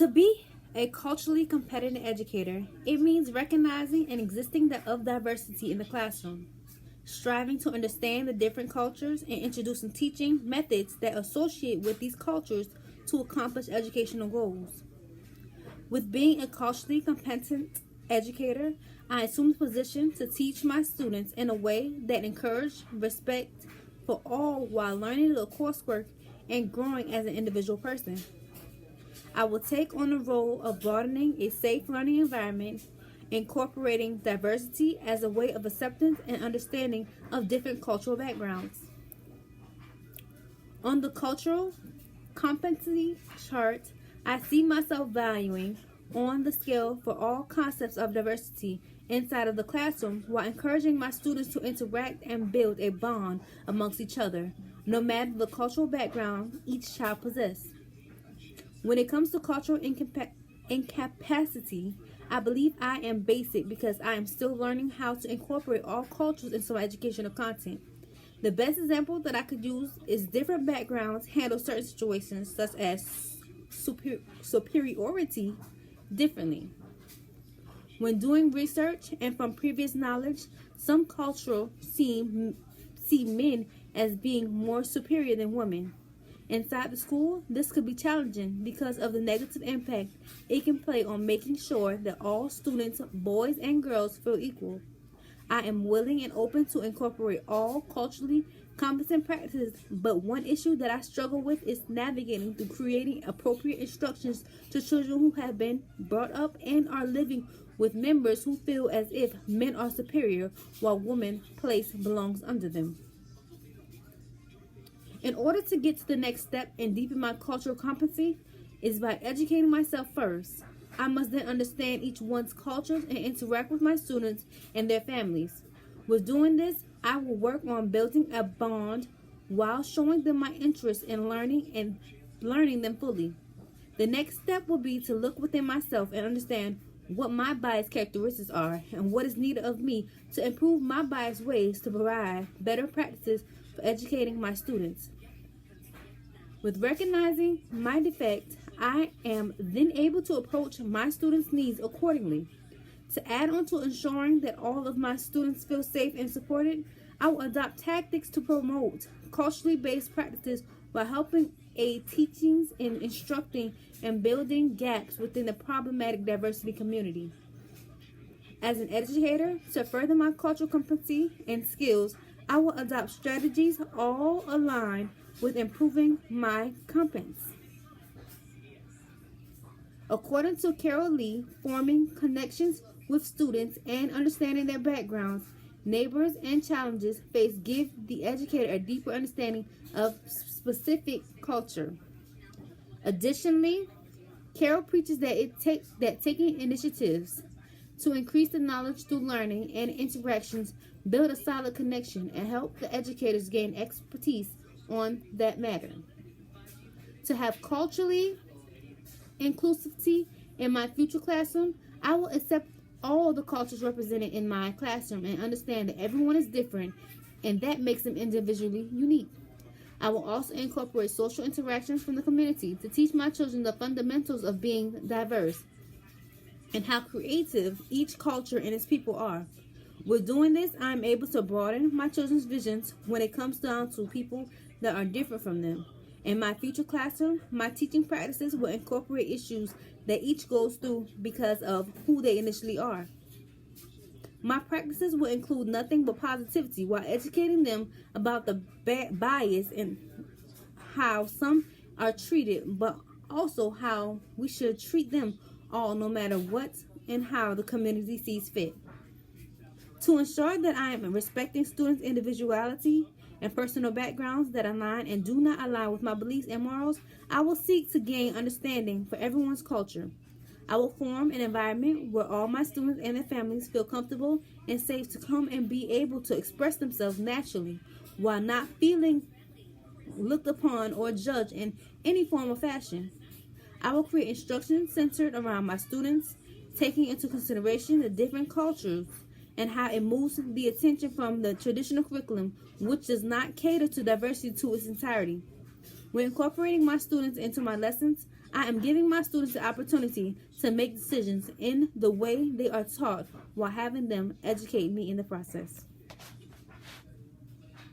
To be a culturally competent educator, it means recognizing and existing of diversity in the classroom, striving to understand the different cultures, and introducing teaching methods that associate with these cultures to accomplish educational goals. With being a culturally competent educator, I assume the position to teach my students in a way that encourages respect for all while learning the coursework and growing as an individual person. I will take on the role of broadening a safe learning environment, incorporating diversity as a way of acceptance and understanding of different cultural backgrounds. On the cultural competency chart, I see myself valuing on the scale for all concepts of diversity inside of the classroom while encouraging my students to interact and build a bond amongst each other, no matter the cultural background each child possesses. When it comes to cultural incapacity, I believe I am basic because I am still learning how to incorporate all cultures into my educational content. The best example that I could use is different backgrounds handle certain situations such as superiority differently. When doing research and from previous knowledge, some cultures see men as being more superior than women. Inside the school, this could be challenging because of the negative impact it can play on making sure that all students, boys and girls, feel equal. I am willing and open to incorporate all culturally competent practices, but one issue that I struggle with is navigating through creating appropriate instructions to children who have been brought up and are living with members who feel as if men are superior while women's place belongs under them. In order to get to the next step and deepen my cultural competency is by educating myself first. I must then understand each one's cultures and interact with my students and their families. With doing this, I will work on building a bond while showing them my interest in learning them fully. The next step will be to look within myself and understand what my bias characteristics are and what is needed of me to improve my bias ways to provide better practices for educating my students. With recognizing my defect, I am then able to approach my students' needs accordingly. To add on to ensuring that all of my students feel safe and supported, I will adopt tactics to promote culturally based practices while helping aid teachings in instructing and building gaps within the problematic diversity community. As an educator, to further my cultural competency and skills, I will adopt strategies all aligned with improving my competence. According to Carol Lee, forming connections with students and understanding their backgrounds, neighbors, and challenges faced give the educator a deeper understanding of specific culture. Additionally, Carol preaches that taking initiatives to increase the knowledge through learning and interactions build a solid connection and help the educators gain expertise on that matter. To have culturally inclusivity in my future classroom, I will accept all the cultures represented in my classroom and understand that everyone is different and that makes them individually unique. I will also incorporate social interactions from the community to teach my children the fundamentals of being diverse and how creative each culture and its people are. With doing this, I am able to broaden my children's visions when it comes down to people that are different from them. In my future classroom, my teaching practices will incorporate issues that each goes through because of who they initially are. My practices will include nothing but positivity while educating them about the bias and how some are treated, but also how we should treat them all no matter what and how the community sees fit. To ensure that I am respecting students' individuality and personal backgrounds that align and do not align with my beliefs and morals, I will seek to gain understanding for everyone's culture. I will form an environment where all my students and their families feel comfortable and safe to come and be able to express themselves naturally while not feeling looked upon or judged in any form or fashion. I will create instructions centered around my students, taking into consideration the different cultures and how it moves the attention from the traditional curriculum, which does not cater to diversity to its entirety. When incorporating my students into my lessons, I am giving my students the opportunity to make decisions in the way they are taught while having them educate me in the process.